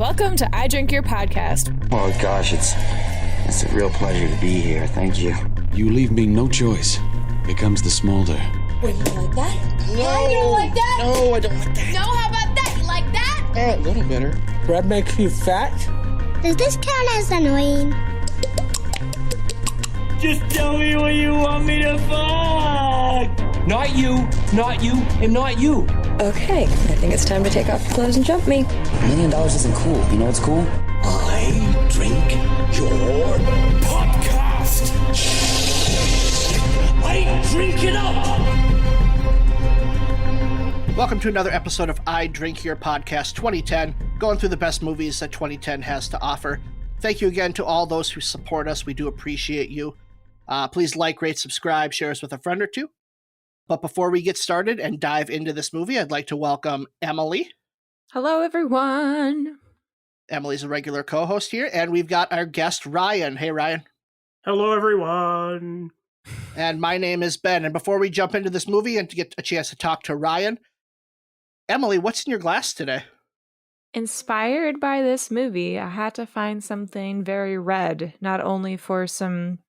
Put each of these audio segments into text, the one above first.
Welcome to I Drink Your podcast. Oh gosh, it's a real pleasure to be here. Thank you. You leave me no choice. Here comes the smolder. Wait, you like that? No, you don't like that? No, I don't like that. No, how about that? You like that? A little better. Bread makes you fat? Does this count as annoying? Just tell me what you want me to fuck! Not you, and not you. Okay, I think it's time to take off your clothes and jump me. $1 million isn't cool. You know what's cool? I drink your podcast! I drink it up! Welcome to another episode of I Drink Your Podcast 2010, going through the best movies that 2010 has to offer. Thank you again to all those who support us. We do appreciate you. Please like, rate, subscribe, share us with a friend or two. But before we get started and dive into this movie, I'd like to welcome Emily. Hello, everyone. Emily's a regular co-host here, and we've got our guest, Ryan. Hey, Ryan. Hello, everyone. And my name is Ben. And before we jump into this movie and to get a chance to talk to Ryan, Emily, what's in your glass today? Inspired by this movie, I had to find something very red, not only for some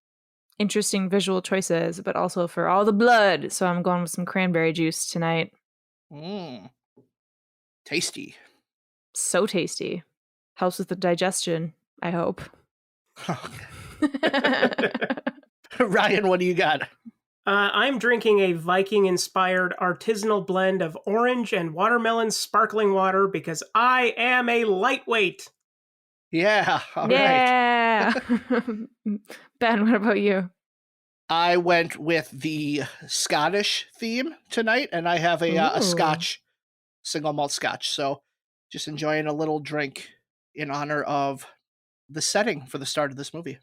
interesting visual choices, but also for all the blood. So I'm going with some cranberry juice tonight. Tasty. So tasty. Helps with the digestion, I hope. Ryan, what do you got? I'm drinking a Viking-inspired artisanal blend of orange and watermelon sparkling water because I am a lightweight. Yeah, all right. Yeah. Ben, what about you? I went with the Scottish theme tonight, and I have a Scotch, single malt Scotch. So just enjoying a little drink in honor of the setting for the start of this movie.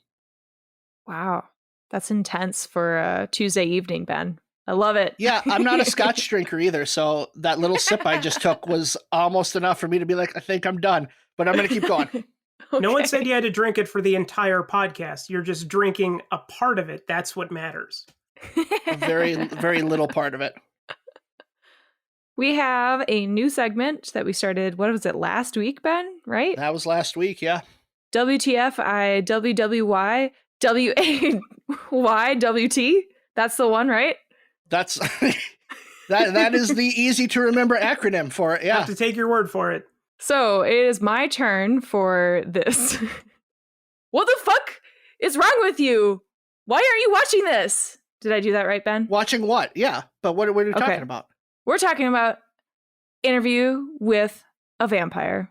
Wow. That's intense for a Tuesday evening, Ben. I love it. Yeah, I'm not a Scotch drinker either, so that little sip I just took was almost enough for me to be like, I think I'm done, but I'm going to keep going. Okay. No one said you had to drink it for the entire podcast. You're just drinking a part of it. That's what matters. A very, very little part of it. We have a new segment that we started, what was it, last week, Ben, right? That was last week, yeah. WTF, WWY, WAYWT. That's the one, right? That's that is the easy to remember acronym for it. I Yeah. have to take your word for it. So it is my turn for this. What the fuck is wrong with you? Why aren't you watching this? Did I do that right, Ben? Watching what? Yeah, but what are we talking about? We're talking about Interview with a Vampire.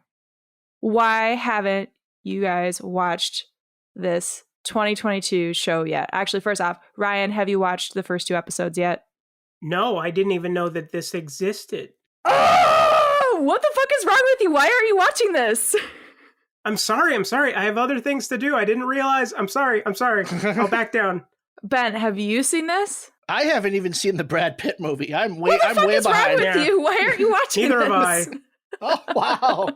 Why haven't you guys watched this 2022 show yet? Actually, first off, Ryan, have you watched the first 2 episodes yet? No, I didn't even know that this existed. Oh, what the fuck is wrong with you? Why aren't you watching this? I'm sorry. I have other things to do. I didn't realize. I'm sorry. I'll back down. Ben, have you seen this? I haven't even seen the Brad Pitt movie. I'm way What the fuck way is behind. wrong with you? Why aren't you watching Neither this? have I. Oh wow.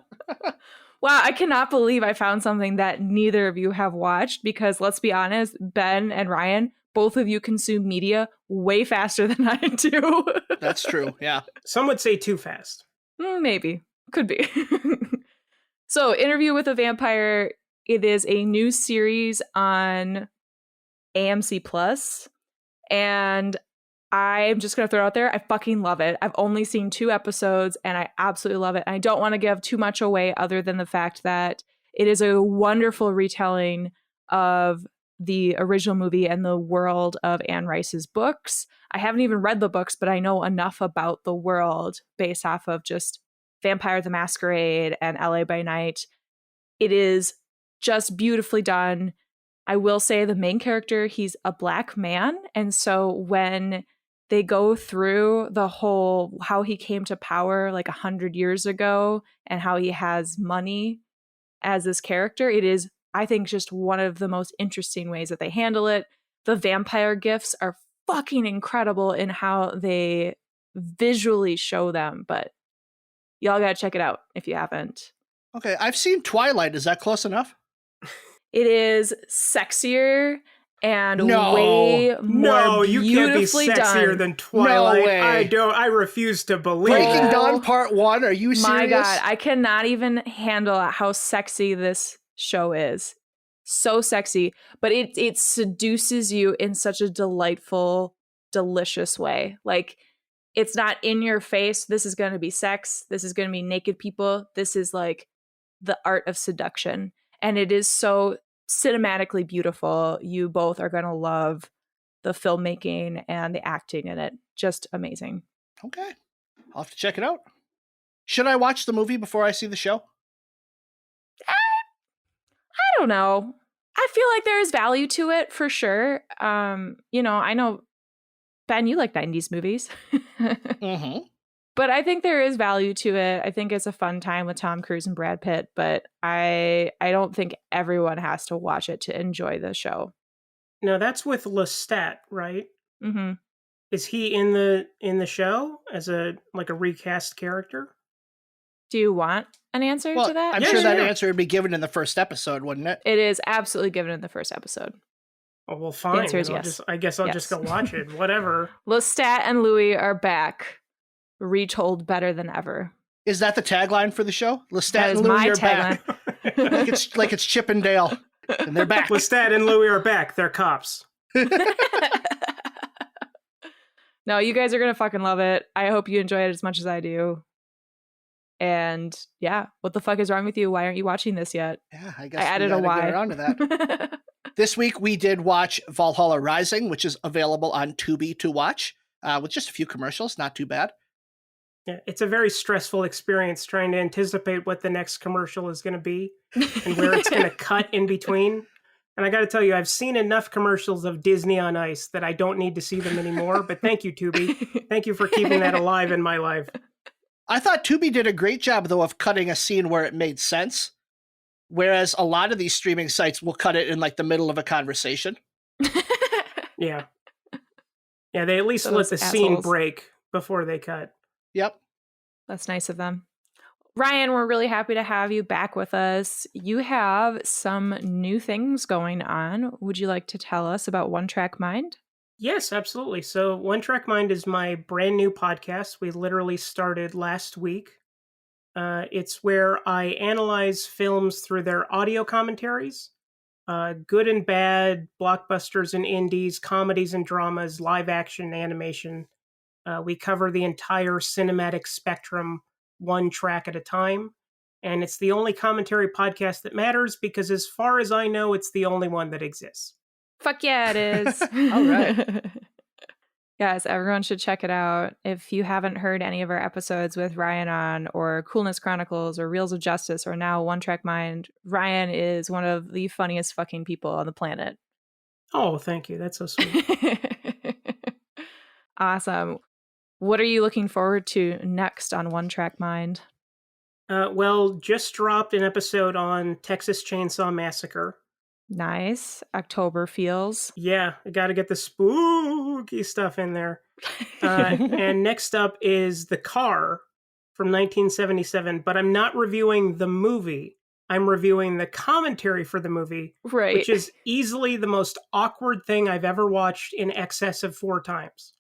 Wow, I cannot believe I found something that neither of you have watched because let's be honest, Ben and Ryan, both of you consume media way faster than I do. That's true. Yeah. Some would say too fast. Maybe. Could be. So, Interview with a Vampire, it is a new series on AMC Plus. And I'm just going to throw it out there. I fucking love it. I've only seen 2 episodes and I absolutely love it. And I don't want to give too much away other than the fact that it is a wonderful retelling of the original movie and the world of Anne Rice's books. I haven't even read the books, but I know enough about the world based off of just Vampire the Masquerade and LA by Night. It is just beautifully done. I will say the main character, he's a Black man. And so when they go through the whole how he came to power like 100 years ago and how he has money as this character, it is, I think, just one of the most interesting ways that they handle it. The vampire gifts are fucking incredible in how they visually show them, but y'all gotta check it out if you haven't. Okay, I've seen Twilight. Is that close enough? It is sexier and No. way more you can't be beautifully sexier done. than Twilight. No way. I refuse to believe Breaking that. Dawn Part 1, are you serious? My God, I cannot even handle how sexy this show is. So sexy, but it seduces you in such a delightful, delicious way. Like, it's not in your face. This is going to be sex. This is going to be naked people. This is like the art of seduction. And it is so cinematically beautiful. You both are going to love the filmmaking and the acting in it. Just amazing. Okay. I'll have to check it out. Should I watch the movie before I see the show? I don't know. I feel like there is value to it for sure. I know, Ben, you like 90s movies. Mm-hmm. But I think there is value to it. I think it's a fun time with Tom Cruise and Brad Pitt, but I don't think everyone has to watch it to enjoy the show. No, that's with Lestat, right? Mm-hmm. Is he in the show as a recast character? Do you want an answer to that? I'm sure that answer would be given in the first episode, wouldn't it? It is absolutely given in the first episode. Oh, well, fine. The answer is yes. I guess I'll just go watch it. Whatever. Lestat and Louis are back, retold better than ever. Is that the tagline for the show? Lestat That is and Louis my are back. like it's Chip and Dale, and they're back. Lestat and Louis are back. They're cops. No, you guys are going to fucking love it. I hope you enjoy it as much as I do. And yeah, what the fuck is wrong with you? Why aren't you watching this yet? Yeah, I guess I added we a gotta why. get around to that. This week we did watch Valhalla Rising, which is available on Tubi to watch, with just a few commercials. Not too bad. Yeah, it's a very stressful experience trying to anticipate what the next commercial is going to be and where it's going to cut in between. And I got to tell you, I've seen enough commercials of Disney on Ice that I don't need to see them anymore. But thank you, Tubi. Thank you for keeping that alive in my life. I thought Tubi did a great job, though, of cutting a scene where it made sense. Whereas a lot of these streaming sites will cut it in like the middle of a conversation. Yeah. Yeah, they at least let the scene break before they cut. Yep. That's nice of them. Ryan, we're really happy to have you back with us. You have some new things going on. Would you like to tell us about One Track Mind? Yes, absolutely. So One Track Mind is my brand new podcast. We literally started last week. It's where I analyze films through their audio commentaries, good and bad, blockbusters and indies, comedies and dramas, live action, animation. We cover the entire cinematic spectrum, one track at a time. And it's the only commentary podcast that matters because as far as I know, it's the only one that exists. Fuck yeah, it is. All right. Yes, everyone should check it out. If you haven't heard any of our episodes with Ryan on, or Coolness Chronicles, or Reels of Justice, or now One Track Mind, Ryan is one of the funniest fucking people on the planet. Oh, thank you. That's so sweet. Awesome. What are you looking forward to next on One Track Mind? Well, just dropped an episode on Texas Chainsaw Massacre. Nice. October feels. Yeah, I got to get the spooky stuff in there. And next up is The Car from 1977, but I'm not reviewing the movie. I'm reviewing the commentary for the movie, right? Which is easily the most awkward thing I've ever watched in excess of 4 times.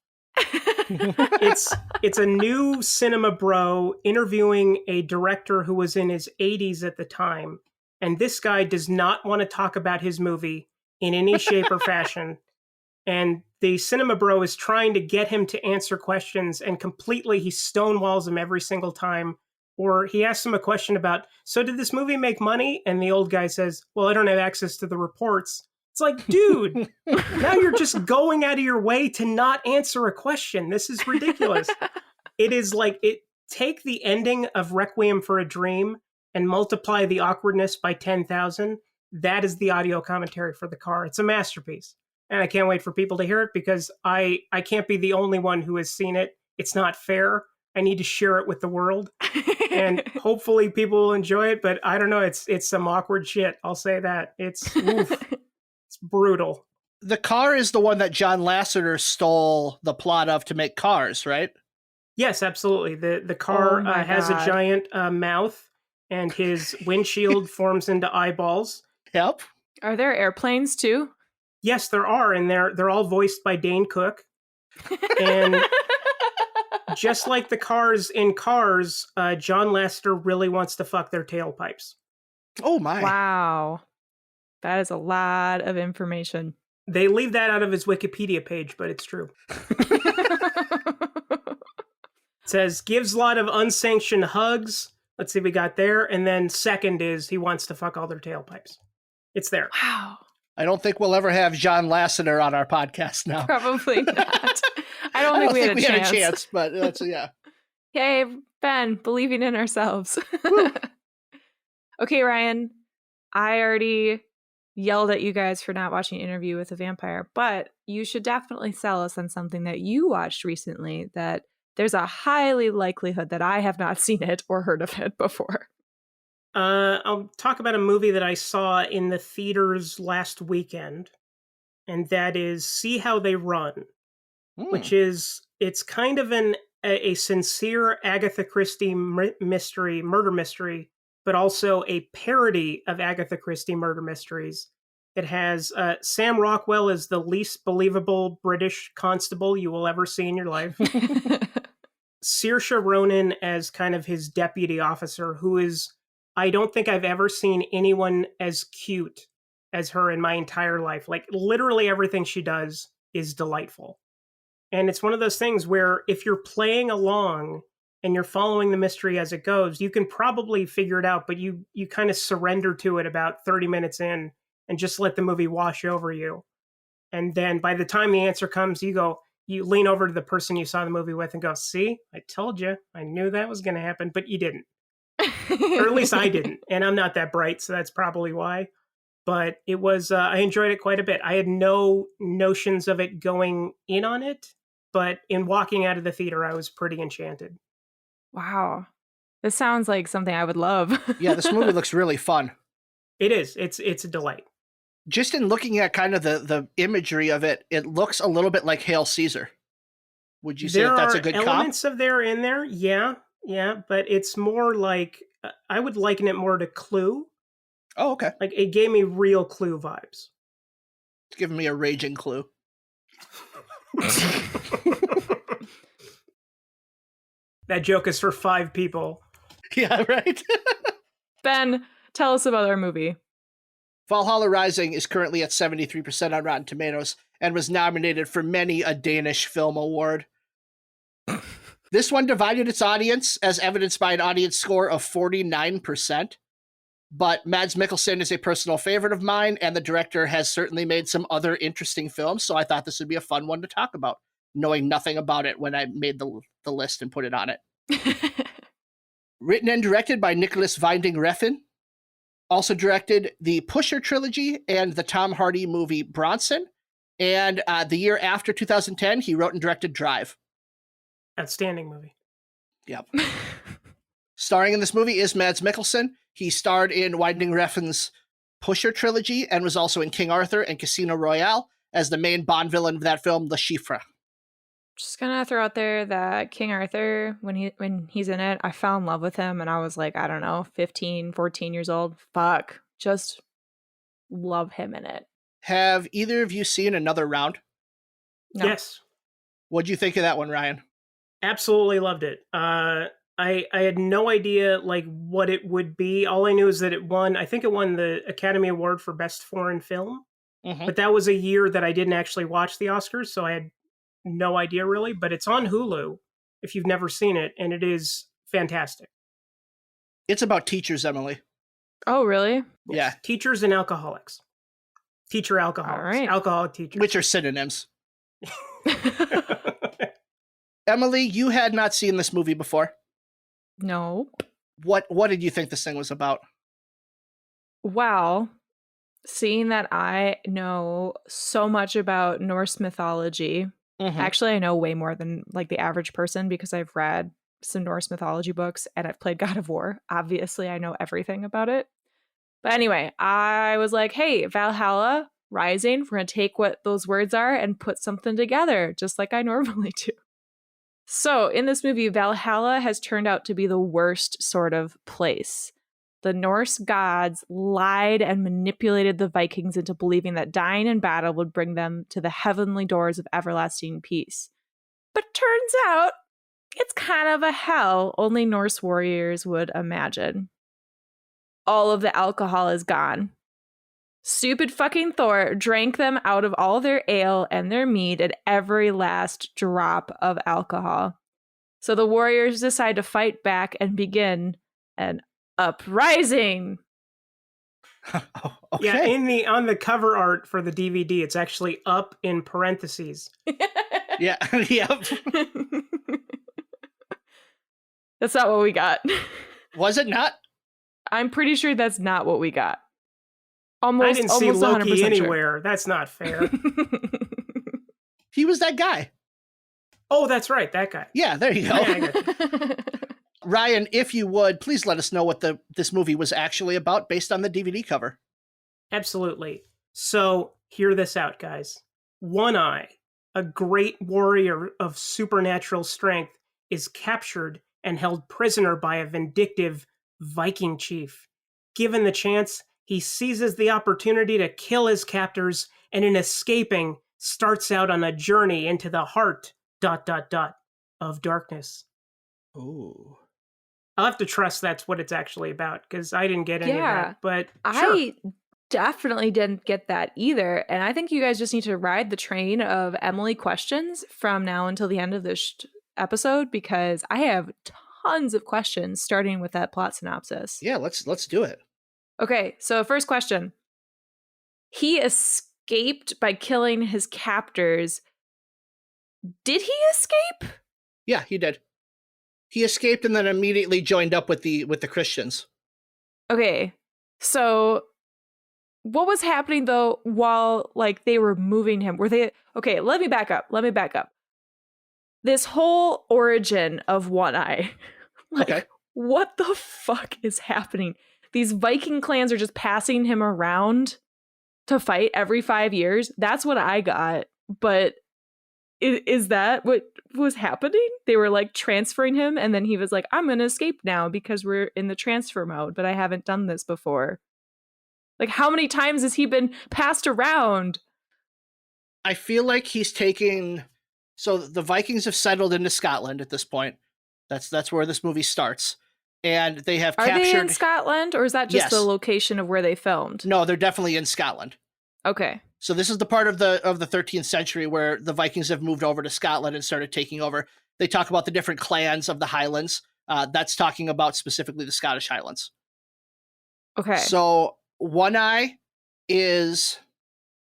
It's a new cinema bro interviewing a director who was in his 80s at the time. And this guy does not want to talk about his movie in any shape or fashion. And the cinema bro is trying to get him to answer questions, and completely he stonewalls him every single time. Or he asks him a question about, so did this movie make money? And the old guy says, well, I don't have access to the reports. It's like, dude, now you're just going out of your way to not answer a question. This is ridiculous. It is like, take the ending of Requiem for a Dream and multiply the awkwardness by 10,000. That is the audio commentary for The Car. It's a masterpiece. And I can't wait for people to hear it because I can't be the only one who has seen it. It's not fair. I need to share it with the world. And hopefully people will enjoy it. But I don't know. It's some awkward shit. I'll say that. It's brutal. The Car is the one that John Lasseter stole the plot of to make Cars, right? Yes, absolutely. The car has a giant mouth, and his windshield forms into eyeballs. Yep. Are there airplanes too? Yes, there are, and they're all voiced by Dane Cook. And just like the cars in Cars, John Lasseter really wants to fuck their tailpipes. Oh my. Wow. That is a lot of information. They leave that out of his Wikipedia page, but it's true. It says, gives a lot of unsanctioned hugs. Let's see what we got there. And then second is he wants to fuck all their tailpipes. It's there. Wow. I don't think we'll ever have John Lasseter on our podcast now. Probably not. I don't think we had a chance. But that's, yeah. Yay, Ben, believing in ourselves. Okay, Ryan, I already yelled at you guys for not watching Interview with a Vampire, but you should definitely sell us on something that you watched recently that there's a highly likelihood that I have not seen it or heard of it before. I'll talk about a movie that I saw in the theaters last weekend, and that is See How They Run, which is, it's kind of a sincere Agatha Christie murder mystery, but also a parody of Agatha Christie murder mysteries. It has Sam Rockwell as the least believable British constable you will ever see in your life. Saoirse Ronan as kind of his deputy officer, who is, I don't think I've ever seen anyone as cute as her in my entire life. Like, literally everything she does is delightful. And it's one of those things where if you're playing along and you're following the mystery as it goes, you can probably figure it out, but you kind of surrender to it about 30 minutes in and just let the movie wash over you. And then by the time the answer comes, you lean over to the person you saw the movie with and go, see, I told you, I knew that was going to happen, but you didn't. Or at least I didn't. And I'm not that bright, so that's probably why. But it was, I enjoyed it quite a bit. I had no notions of it going in on it, but in walking out of the theater, I was pretty enchanted. Wow. This sounds like something I would love. Yeah, this movie looks really fun. It is. It's a delight. Just in looking at kind of the imagery of it, it looks a little bit like Hail Caesar. Would you say that's a good comp? There are elements of there in there, yeah, but it's more like, I would liken it more to Clue. Oh, okay. Like, it gave me real Clue vibes. It's giving me a raging Clue. That joke is for 5 people. Yeah, right? Ben, tell us about our movie. Valhalla Rising is currently at 73% on Rotten Tomatoes and was nominated for many a Danish film award. This one divided its audience, as evidenced by an audience score of 49%. But Mads Mikkelsen is a personal favorite of mine, and the director has certainly made some other interesting films, so I thought this would be a fun one to talk about, knowing nothing about it when I made the list and put it on it. Written and directed by Nicholas Winding Refn. Also directed the Pusher trilogy and the Tom Hardy movie Bronson. And the year after 2010, he wrote and directed Drive. Outstanding movie. Yep. Starring in this movie is Mads Mikkelsen. He starred in Winding Refn's Pusher trilogy and was also in King Arthur and Casino Royale as the main Bond villain of that film, Le Chiffre. Just gonna throw out there that King Arthur, when he's in it, I fell in love with him and I was like, I don't know, 15, 14 years old. Fuck. Just love him in it. Have either of you seen Another Round? No. Yes. What'd you think of that one, Ryan? Absolutely loved it. I had no idea like what it would be. All I knew is that I think it won the Academy Award for Best Foreign Film. Mm-hmm. But that was a year that I didn't actually watch the Oscars, so I had no idea really, but it's on Hulu if you've never seen it, and it is fantastic. It's about teachers, Emily. Oh, really? Yeah. Teachers and alcoholics. Teacher alcoholics. All right. Alcoholic teachers. Which are synonyms. Emily, you had not seen this movie before. No. What did you think this thing was about? Well, seeing that I know so much about Norse mythology, actually I know way more than like the average person because I've read some Norse mythology books and I've played God of War. Obviously, I know everything about it. But anyway, I was like, hey, Valhalla Rising, we're going to take what those words are and put something together, just like I normally do. So in this movie, Valhalla has turned out to be the worst sort of place. the Norse gods lied and manipulated the Vikings into believing that dying in battle would bring them to the heavenly doors of everlasting peace. But turns out it's kind of a hell only Norse warriors would imagine. All of the alcohol is gone. Stupid fucking Thor drank them out of all their ale and their mead and every last drop of alcohol. So the warriors decide to fight back and begin an uprising. Yeah, on the cover art for the DVD, it's actually up in parentheses. Yeah, yep. That's not what we got. Was it not? I'm pretty sure that's not what we got. I didn't see Loki 100% anywhere. Sure. That's not fair. He was that guy. Oh, that's right, that guy. Yeah, there you go. Yeah, I got you. Ryan, if you would, please let us know what this movie was actually about based on the DVD cover. Absolutely. So, hear this out, guys. One Eye, a great warrior of supernatural strength, is captured and held prisoner by a vindictive Viking chief. Given the chance, he seizes the opportunity to kill his captors and in escaping, starts out on a journey into the heart, ... of darkness. Ooh. I'll have to trust that's what it's actually about, because I didn't get any of that, but sure. I definitely didn't get that either, and I think you guys just need to ride the train of Emily questions from now until the end of this episode, because I have tons of questions starting with that plot synopsis. Yeah, let's do it. Okay, so first question. He escaped by killing his captors. Did he escape? Yeah, he did. He escaped and then immediately joined up with the Christians. Okay, so what was happening though while like they were moving him? Were they okay? Let me back up. This whole origin of One Eye, like, okay, what the fuck is happening? These Viking clans are just passing him around to fight every 5 years. That's what I got, but. Is that what was happening? They were like transferring him and then he was like, I'm going to escape now because we're in the transfer mode, but I haven't done this before. Like, how many times has he been passed around? I feel like he's taking... So the Vikings have settled into Scotland at this point. That's where this movie starts. And they have captured... Are they in Scotland, or is that just the location of where they filmed? No, they're definitely in Scotland. Okay. So this is the part of the 13th century where the Vikings have moved over to Scotland and started taking over. They talk about the different clans of the Highlands. That's talking about specifically the Scottish Highlands. Okay. So One Eye is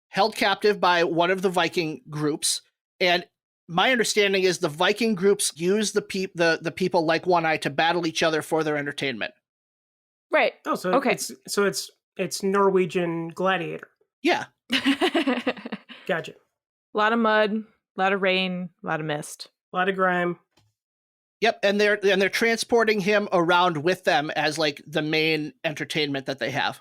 held captive by one of the Viking groups, and my understanding is the Viking groups use the people like One Eye to battle each other for their entertainment. Right. Oh, so okay. It's Norwegian Gladiator. Yeah. Gotcha. A lot of mud, a lot of rain, a lot of mist, a lot of grime. Yep, and they're transporting him around with them as like the main entertainment that they have.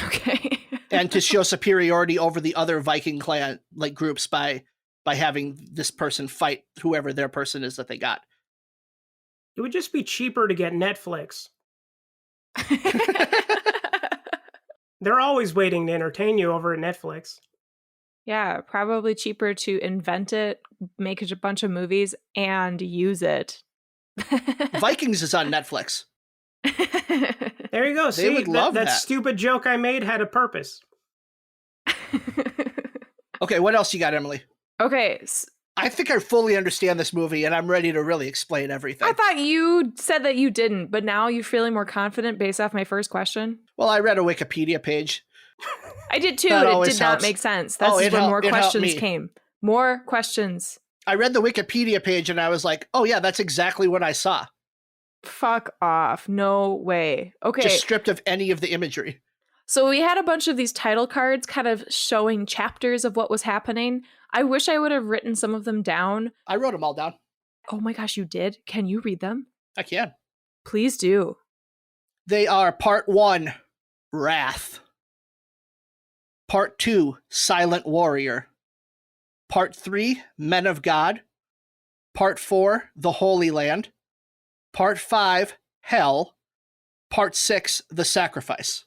Okay. And to show superiority over the other Viking clan like groups by having this person fight whoever their person is that they got. It would just be cheaper to get Netflix. They're always waiting to entertain you over at Netflix. Yeah, probably cheaper to invent it, make a bunch of movies, and use it. Vikings is on Netflix. There you go. They would love that. That stupid joke I made had a purpose. Okay, what else you got, Emily? Okay. I think I fully understand this movie, and I'm ready to really explain everything. I thought you said that you didn't, but now you're feeling more confident based off my first question? Well, I read a Wikipedia page. I did too. That it did helps. Not make sense. That's when more questions came. More questions. I read the Wikipedia page, and I was like, oh yeah, that's exactly what I saw. Fuck off. No way. Okay. Just stripped of any of the imagery. So we had a bunch of these title cards kind of showing chapters of what was happening. I wish I would have written some of them down. I wrote them all down. Oh my gosh, you did? Can you read them? I can. Please do. They are Part 1, Wrath. Part 2, Silent Warrior. Part 3, Men of God. Part 4, The Holy Land. Part 5, Hell. Part 6, The Sacrifice.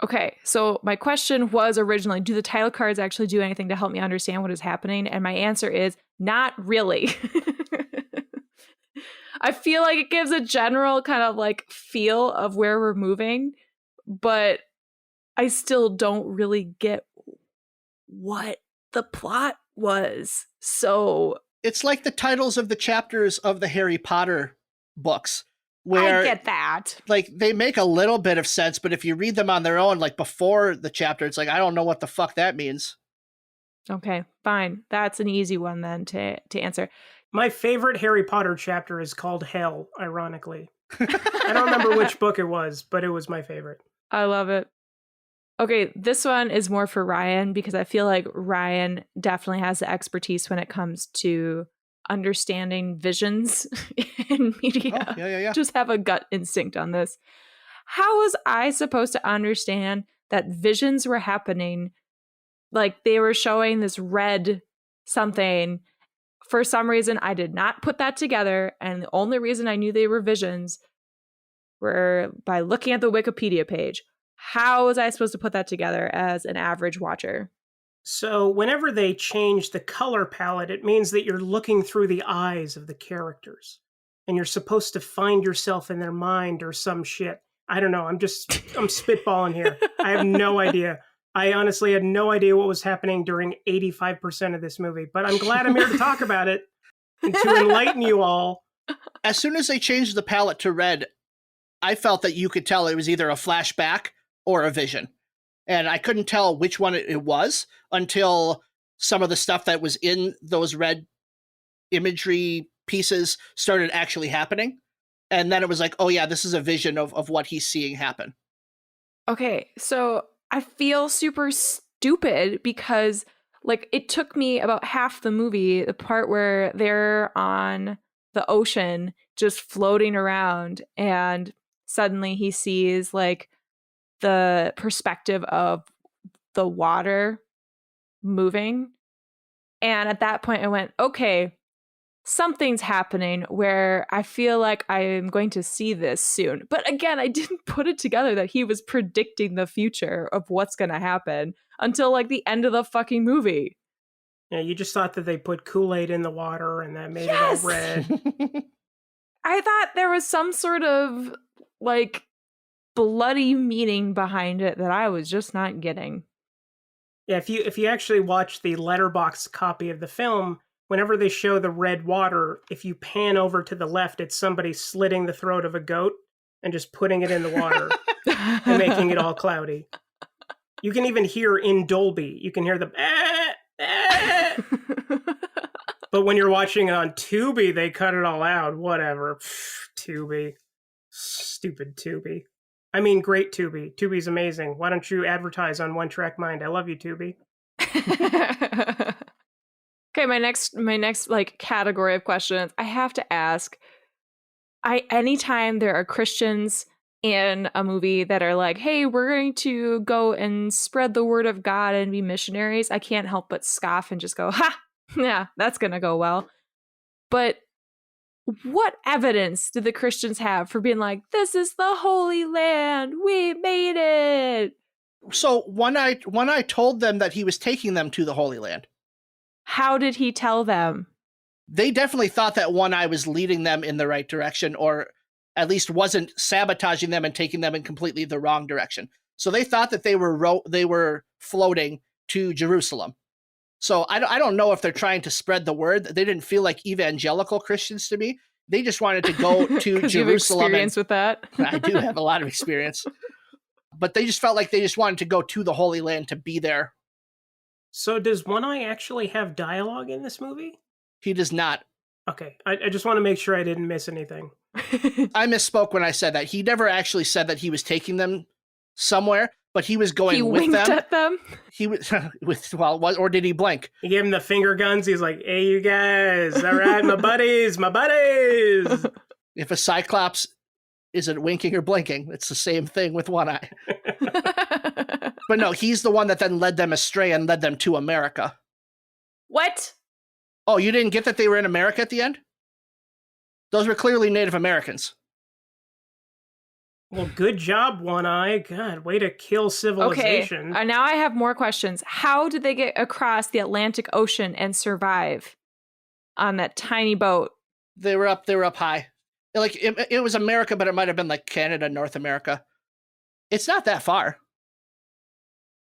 Okay, so my question was originally, do the title cards actually do anything to help me understand what is happening? And my answer is not really. I feel like it gives a general kind of like feel of where we're moving, but I still don't really get what the plot was. So it's like the titles of the chapters of the Harry Potter books, where I get that. Like, they make a little bit of sense, but if you read them on their own, like before the chapter, it's like, I don't know what the fuck that means. Okay, fine. That's an easy one then to answer. My favorite Harry Potter chapter is called Hell, ironically. I don't remember which book it was, but it was my favorite. I love it. Okay, this one is more for Ryan because I feel like Ryan definitely has the expertise when it comes to understanding visions in media. Oh, yeah. Just have a gut instinct on this. How was I supposed to understand that visions were happening? Like they were showing this red something. For some reason, I did not put that together. And the only reason I knew they were visions were by looking at the Wikipedia page. How was I supposed to put that together as an average watcher? So whenever they change the color palette, it means that you're looking through the eyes of the characters. And you're supposed to find yourself in their mind or some shit. I don't know. I'm spitballing here. I have no idea. I honestly had no idea what was happening during 85% of this movie. But I'm glad I'm here to talk about it and to enlighten you all. As soon as they changed the palette to red, I felt that you could tell it was either a flashback or a vision. And I couldn't tell which one it was until some of the stuff that was in those red imagery pieces started actually happening. And then it was like, oh yeah, this is a vision of what he's seeing happen. Okay, so I feel super stupid because like it took me about half the movie, the part where they're on the ocean just floating around and suddenly he sees like the perspective of the water moving. And at that point I went, okay, something's happening where I feel like I am going to see this soon. But again, I didn't put it together that he was predicting the future of what's going to happen until like the end of the fucking movie. Yeah, you just thought that they put Kool-Aid in the water and that made it all red. I thought there was some sort of like bloody meaning behind it that I was just not getting. Yeah, if you actually watch the letterbox copy of the film, whenever they show the red water, if you pan over to the left, it's somebody slitting the throat of a goat and just putting it in the water and making it all cloudy. You can even hear in Dolby, you can hear the But when you're watching it on Tubi, they cut it all out. Whatever. Tubi. Stupid Tubi. I mean, great Tubi. Tubi's amazing. Why don't you advertise on One Track Mind? I love you, Tubi. Okay, my next like category of questions, I have to ask. Anytime there are Christians in a movie that are like, hey, we're going to go and spread the word of God and be missionaries, I can't help but scoff and just go, ha, yeah, that's gonna go well. But what evidence did the Christians have for being like, this is the Holy Land, we made it? So One Eye told them that he was taking them to the Holy Land. How did he tell them? They definitely thought that One Eye was leading them in the right direction, or at least wasn't sabotaging them and taking them in completely the wrong direction. So they thought that they were floating to Jerusalem. So I don't know if they're trying to spread the word. They didn't feel like evangelical Christians to me. They just wanted to go to Jerusalem. You have experience with that? I do have a lot of experience. But they just felt like they just wanted to go to the Holy Land to be there. So does One Eye actually have dialogue in this movie? He does not. Okay, I just want to make sure I didn't miss anything. I misspoke when I said that. He never actually said that he was taking them somewhere, but he was going with them. He winked at them? He was or did he blink? He gave him the finger guns. He's like, hey, you guys. All right, my buddies. If a Cyclops isn't winking or blinking, it's the same thing with One Eye. But no, he's the one that then led them astray and led them to America. What? Oh, you didn't get that they were in America at the end? Those were clearly Native Americans. Well, good job, One Eye. God, way to kill civilization. Okay, now I have more questions. How did they get across the Atlantic Ocean and survive on that tiny boat? They were up high. Like, it was America, but it might have been like Canada, North America. It's not that far.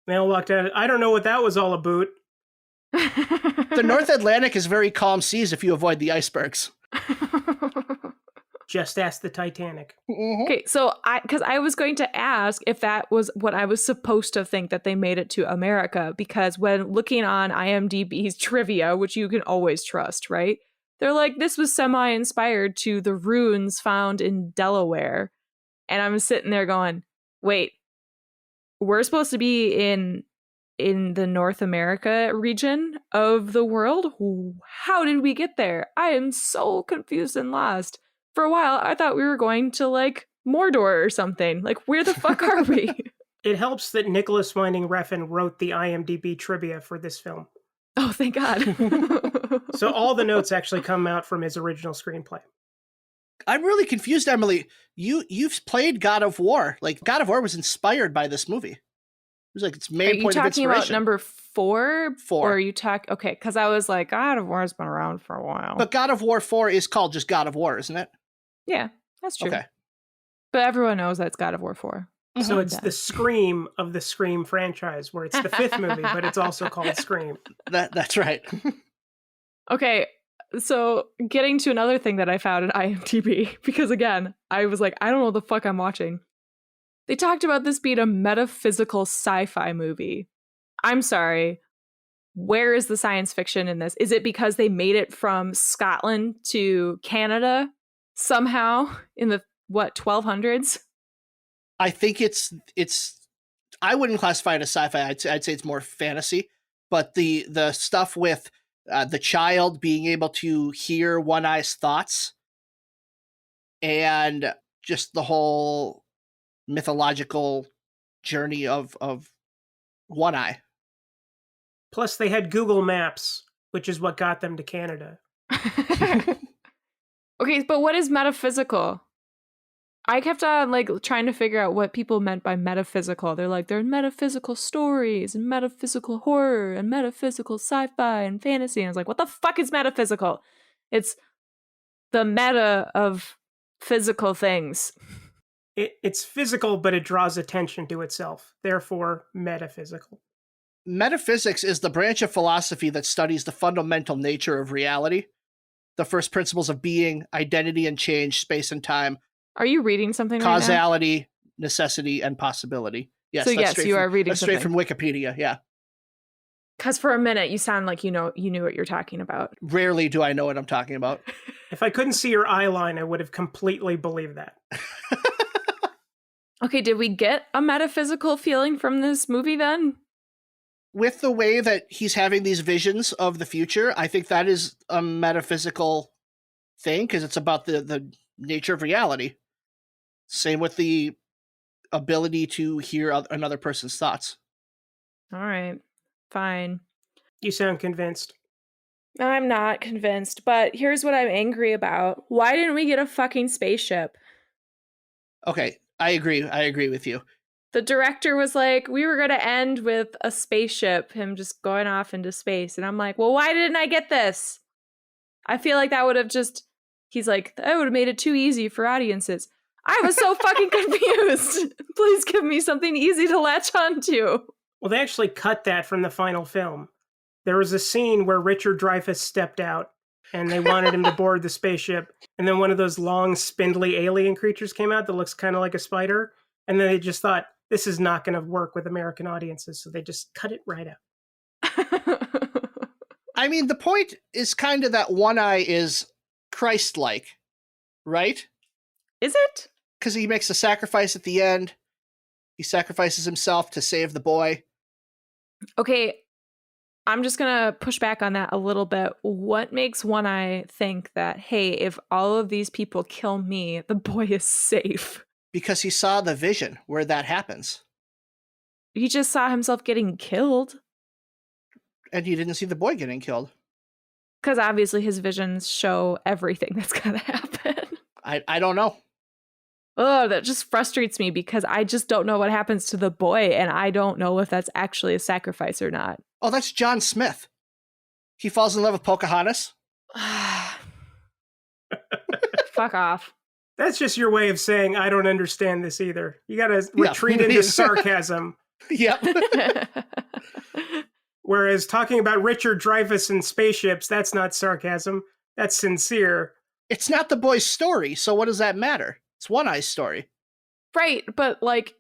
They all walked out. I don't know what that was all about. The North Atlantic is very calm seas if you avoid the icebergs. Just ask the Titanic. Mm-hmm. Okay, so because I was going to ask if that was what I was supposed to think, that they made it to America, because when looking on IMDb's trivia, which you can always trust, right? They're like, this was semi-inspired to the ruins found in Delaware. And I'm sitting there going, wait, we're supposed to be in the North America region of the world? How did we get there? I am so confused and lost. For a while, I thought we were going to, like, Mordor or something. Like, where the fuck are we? It helps that Nicholas Winding Refn wrote the IMDb trivia for this film. Oh, thank God. So all the notes actually come out from his original screenplay. I'm really confused, Emily. You've played God of War. Like, God of War was inspired by this movie. It was like its main point of inspiration. Are you talking about number 4? 4. Or are you talking... Okay, because I was like, God of War has been around for a while. But God of War 4 is called just God of War, isn't it? Yeah, that's true. Okay. But everyone knows that it's God of War 4. So it's the Scream of the Scream franchise, where it's the 5th movie, but it's also called Scream. That's right. Okay, so getting to another thing that I found in IMDb, because again, I was like, I don't know what the fuck I'm watching. They talked about this being a metaphysical sci-fi movie. I'm sorry. Where is the science fiction in this? Is it because they made it from Scotland to Canada somehow in the, 1200s? I think it's I wouldn't classify it as sci-fi. I'd say it's more fantasy. But the stuff with the child being able to hear One Eye's thoughts, and just the whole mythological journey of One Eye. Plus, they had Google Maps, which is what got them to Canada. Okay, but what is metaphysical? I kept on like trying to figure out what people meant by metaphysical. They're like, there are metaphysical stories and metaphysical horror and metaphysical sci-fi and fantasy. And I was like, what the fuck is metaphysical? It's the meta of physical things. It's physical, but it draws attention to itself. Therefore, metaphysical. Metaphysics is the branch of philosophy that studies the fundamental nature of reality, the first principles of being, identity and change, space and time. Are you reading something Causality, right now? necessity, and possibility. Yes, so yes, you are reading that's something. straight from Wikipedia, yeah. Because for a minute, you sound like you knew what you're talking about. Rarely do I know what I'm talking about. If I couldn't see your eye line, I would have completely believed that. Okay, did we get a metaphysical feeling from this movie then? With the way that he's having these visions of the future, I think that is a metaphysical thing, because it's about the nature of reality. Same with the ability to hear another person's thoughts. All right, fine. You sound convinced. I'm not convinced, but here's what I'm angry about. Why didn't we get a fucking spaceship? Okay, I agree with you. The director was like, we were going to end with a spaceship, him just going off into space. And I'm like, well, why didn't I get this? I feel like that would have just... He's like, that would have made it too easy for audiences. I was so fucking confused. Please give me something easy to latch onto. Well, they actually cut that from the final film. There was a scene where Richard Dreyfuss stepped out, and they wanted him to board the spaceship. And then one of those long, spindly alien creatures came out that looks kind of like a spider. And then they just thought, this is not going to work with American audiences. So they just cut it right out. I mean, the point is kind of that One Eye is Christ-like, right? Is it? Because he makes a sacrifice at the end. He sacrifices himself to save the boy. Okay, I'm just going to push back on that a little bit. What makes One Eye think that, hey, if all of these people kill me, the boy is safe? Because he saw the vision where that happens. He just saw himself getting killed. And he didn't see the boy getting killed. Because obviously his visions show everything that's going to happen. I don't know. Oh, that just frustrates me because I just don't know what happens to the boy, and I don't know if that's actually a sacrifice or not. Oh, that's John Smith. He falls in love with Pocahontas. Fuck off. That's just your way of saying I don't understand this either. You got to retreat into sarcasm. Yep. Whereas talking about Richard Dreyfuss and spaceships, that's not sarcasm. That's sincere. It's not the boy's story, so what does that matter? It's One Eye's story. Right, but like,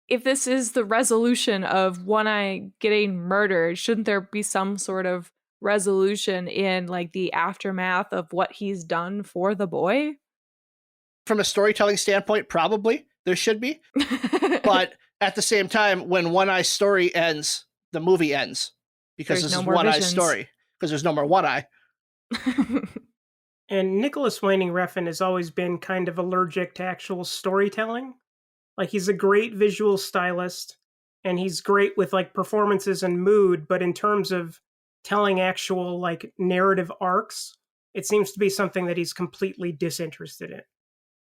if this is the resolution of One Eye getting murdered, shouldn't there be some sort of resolution in like the aftermath of what he's done for the boy? From a storytelling standpoint, probably there should be. But at the same time, when One Eye's story ends, the movie ends. Because this is One Eye's story. Because there's no more One Eye. And Nicholas Winding Refn has always been kind of allergic to actual storytelling. Like, he's a great visual stylist, and he's great with like performances and mood, but in terms of telling actual like narrative arcs, it seems to be something that he's completely disinterested in.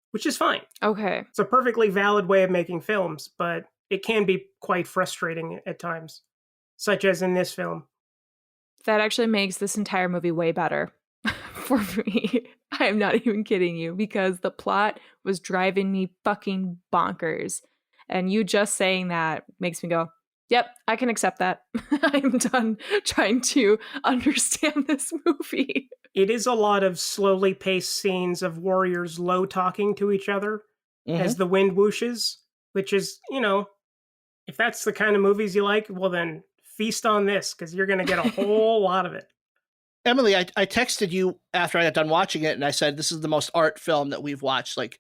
Which is fine. Okay. It's a perfectly valid way of making films, but it can be quite frustrating at times, such as in this film. That actually makes this entire movie way better for me. I am not even kidding you, because the plot was driving me fucking bonkers. And you just saying that makes me go, yep, I can accept that. I'm done trying to understand this movie. It is a lot of slowly paced scenes of warriors low talking to each other as the wind whooshes, which is, you know, if that's the kind of movies you like, well then feast on this, because you're going to get a whole lot of it. Emily, I texted you after I got done watching it, and I said, this is the most art film that we've watched. Like,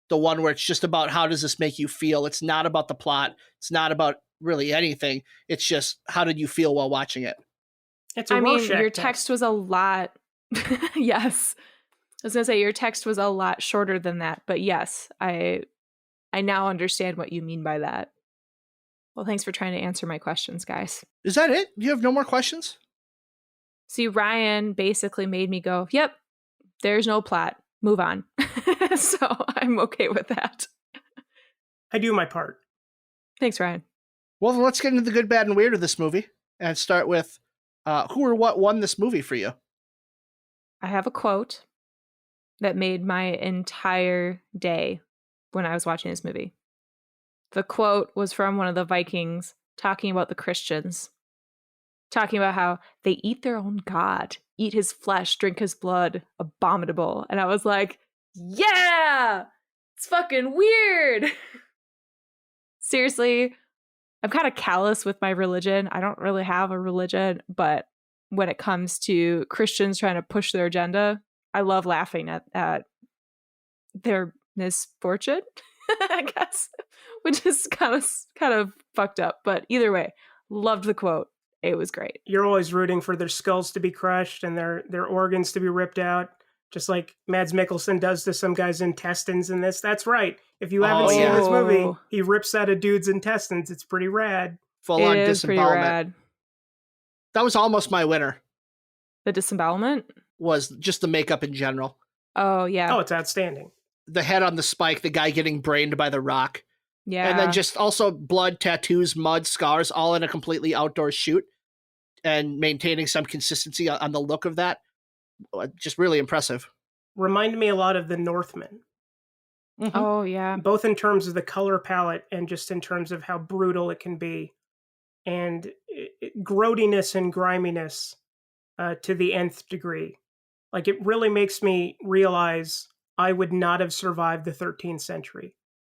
the one where it's just about how does this make you feel. It's not about the plot. It's not about really anything. It's just, how did you feel while watching it? It's a your text was a lot. Yes. I was going to say your text was a lot shorter than that, but yes, I now understand what you mean by that. Well, thanks for trying to answer my questions, guys. Is that it? You have no more questions? See, Ryan basically made me go, yep, there's no plot. Move on. So I'm okay with that. I do my part. Thanks, Ryan. Well, then let's get into the good, bad, and weird of this movie and start with who or what won this movie for you? I have a quote that made my entire day when I was watching this movie. The quote was from one of the Vikings talking about the Christians, talking about how they eat their own God, eat his flesh, drink his blood, abominable. And I was like, yeah, it's fucking weird. Seriously, I'm kind of callous with my religion. I don't really have a religion, but when it comes to Christians trying to push their agenda, I love laughing at their misfortune, I guess, which is kind of fucked up. But either way, loved the quote. It was great. You're always rooting for their skulls to be crushed and their organs to be ripped out, just like Mads Mikkelsen does to some guy's intestines in this. That's right. If you haven't seen this movie, he rips out a dude's intestines. It's pretty rad. Full on is pretty disembowelment. rad. That was almost my winner. The disembowelment? Was just the makeup in general. Oh, yeah. Oh, it's outstanding. The head on the spike, the guy getting brained by the rock. Yeah. And then just also blood, tattoos, mud, scars, all in a completely outdoor shoot. And maintaining some consistency on the look of that. Just really impressive. Reminded me a lot of The Northman. Mm-hmm. Oh, yeah. Both in terms of the color palette and just in terms of how brutal it can be. And grody-ness and griminess to the nth degree. Like, it really makes me realize I would not have survived the 13th century.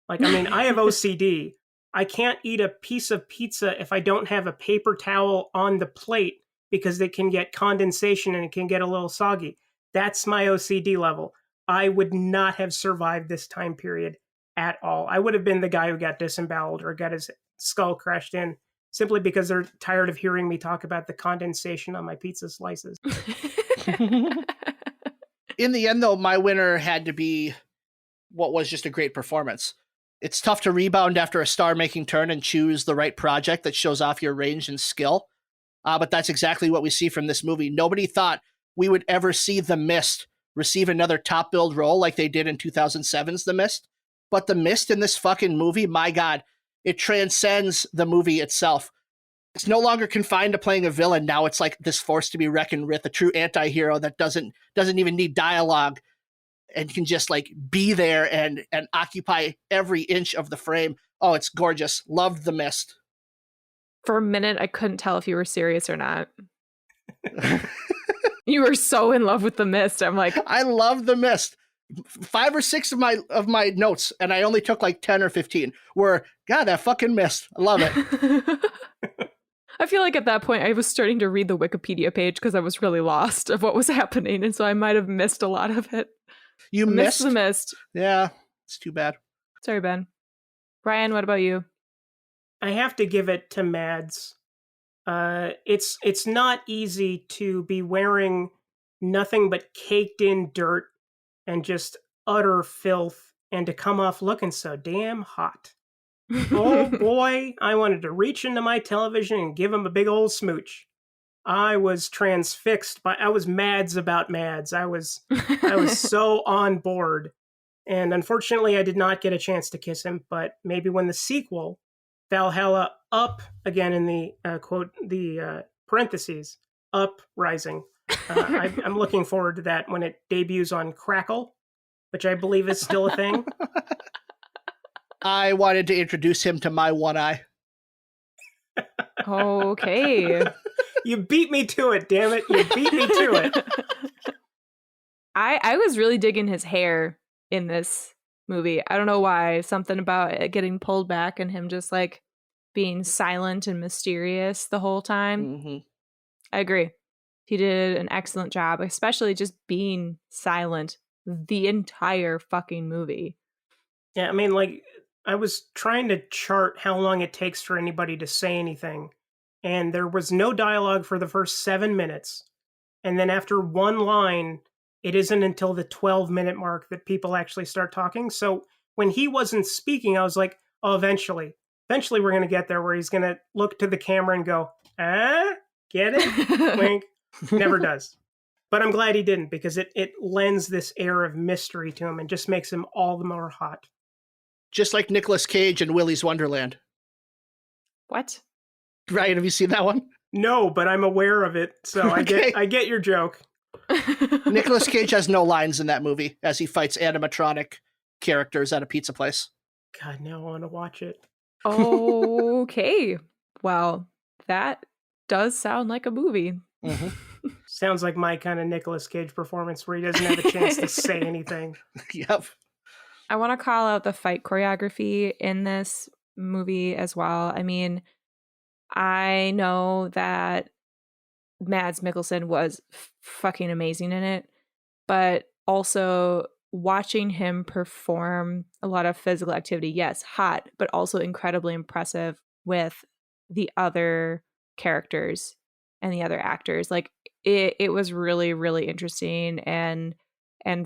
Like, I mean, I have OCD. I can't eat a piece of pizza if I don't have a paper towel on the plate because it can get condensation and it can get a little soggy. That's my OCD level. I would not have survived this time period at all. I would have been the guy who got disemboweled or got his skull crushed in simply because they're tired of hearing me talk about the condensation on my pizza slices. In the end, though, my winner had to be what was just a great performance. It's tough to rebound after a star-making turn and choose the right project that shows off your range and skill. But that's exactly what we see from this movie. Nobody thought we would ever see The Mist receive another top-billed role like they did in 2007's The Mist. But the mist in this fucking movie, my God, it transcends the movie itself. It's no longer confined to playing a villain. Now it's like this force to be reckoned with, a true anti-hero that doesn't even need dialogue and can just like be there and occupy every inch of the frame. Oh, it's gorgeous. Loved the mist. For a minute, I couldn't tell if you were serious or not. You were so in love with the mist. I'm like, I love the mist. 5 or 6 of my notes, and I only took like 10 or 15, were, God, that fucking mist. I love it. I feel like at that point I was starting to read the Wikipedia page because I was really lost of what was happening, and so I might have missed a lot of it. You missed the mist. Yeah, it's too bad. Sorry, Ben. Ryan, what about you? I have to give it to Mads. It's not easy to be wearing nothing but caked in dirt and just utter filth and to come off looking so damn hot. Oh boy, I wanted to reach into my television and give him a big old smooch. I was transfixed I was Mads about Mads. I was so on board. And unfortunately I did not get a chance to kiss him, but maybe when the sequel, Valhalla up, again in the quote, the parentheses, uprising. I'm looking forward to that when it debuts on Crackle, which I believe is still a thing. I wanted to introduce him to my one eye. Okay. You beat me to it, damn it. You beat me to it. I was really digging his hair in this movie. I don't know why. Something about it getting pulled back and him just like being silent and mysterious the whole time. Mm-hmm. I agree. He did an excellent job, especially just being silent the entire fucking movie. Yeah, I mean, like, I was trying to chart how long it takes for anybody to say anything, and there was no dialogue for the first 7 minutes. And then after one line, it isn't until the 12-minute mark that people actually start talking. So when he wasn't speaking, I was like, oh, eventually we're going to get there where he's going to look to the camera and go, get it? Wink. Never does. But I'm glad he didn't, because it lends this air of mystery to him and just makes him all the more hot. Just like Nicolas Cage in Willy's Wonderland. What? Right, have you seen that one? No, but I'm aware of it, so Okay. I get your joke. Nicolas Cage has no lines in that movie as he fights animatronic characters at a pizza place. God, now I want to watch it. Okay. Well, that does sound like a movie. Mm-hmm. Sounds like my kind of Nicolas Cage performance where he doesn't have a chance to say anything. Yep. I want to call out the fight choreography in this movie as well. I mean, I know that Mads Mikkelsen was fucking amazing in it, but also watching him perform a lot of physical activity, yes, hot, but also incredibly impressive with the other characters and the other actors. Like it was really, really interesting and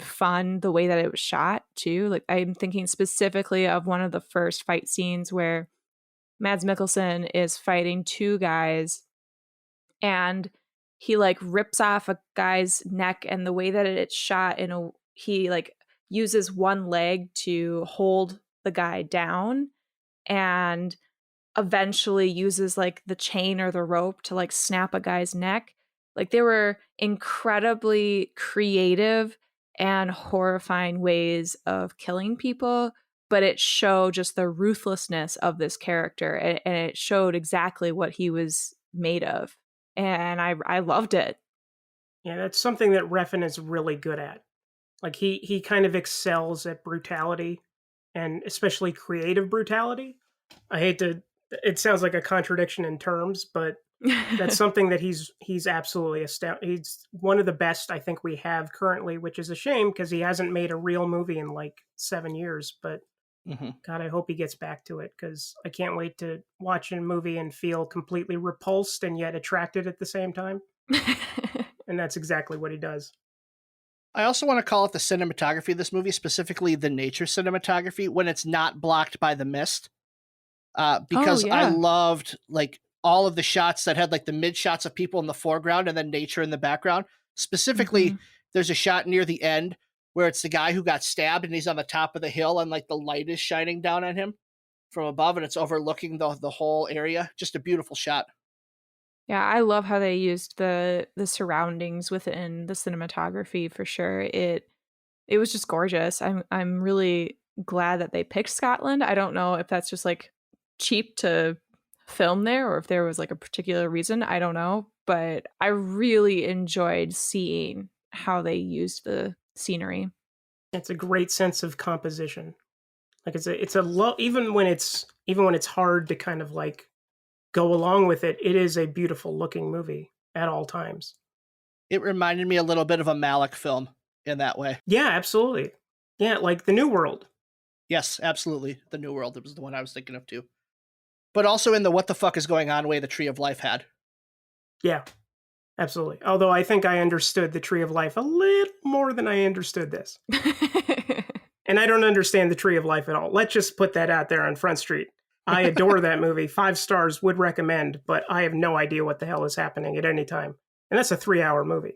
fun the way that it was shot too. Like I'm thinking specifically of one of the first fight scenes where Mads Mikkelsen is fighting two guys and he like rips off a guy's neck, and the way that it's shot he like uses one leg to hold the guy down and eventually uses like the chain or the rope to like snap a guy's neck. Like they were incredibly creative and horrifying ways of killing people, but it showed just the ruthlessness of this character, and it showed exactly what he was made of. And I loved it. Yeah, that's something that Refn is really good at. Like he kind of excels at brutality, and especially creative brutality. It sounds like a contradiction in terms, but that's something that he's absolutely he's one of the best I think we have currently, which is a shame because he hasn't made a real movie in like 7 years. But God, I hope he gets back to it, because I can't wait to watch a movie and feel completely repulsed and yet attracted at the same time. And that's exactly what he does. I also want to call it the cinematography of this movie, specifically the nature cinematography, when it's not blocked by the mist. Because I loved like all of the shots that had like the mid shots of people in the foreground and then nature in the background. Specifically, there's a shot near the end where it's the guy who got stabbed and he's on the top of the hill and like the light is shining down on him from above and it's overlooking the whole area. Just a beautiful shot. Yeah, I love how they used the surroundings within the cinematography for sure. It was just gorgeous. I'm really glad that they picked Scotland. I don't know if that's just like cheap to film there or if there was like a particular reason. I don't know, but I really enjoyed seeing how they used the scenery. It's a great sense of composition. Like it's a even when it's hard to kind of like go along with it, it is a beautiful looking movie at all times. It reminded me a little bit of a Malick film in that way. Yeah, absolutely. Yeah, like The New World. Yes, absolutely. The New World. It was the one I was thinking of too. But also in the what the fuck is going on way the Tree of Life had. Yeah, absolutely. Although I think I understood the Tree of Life a little more than I understood this. And I don't understand the Tree of Life at all. Let's just put that out there on Front Street. I adore that movie. 5 stars, would recommend, but I have no idea what the hell is happening at any time. And that's a 3-hour movie.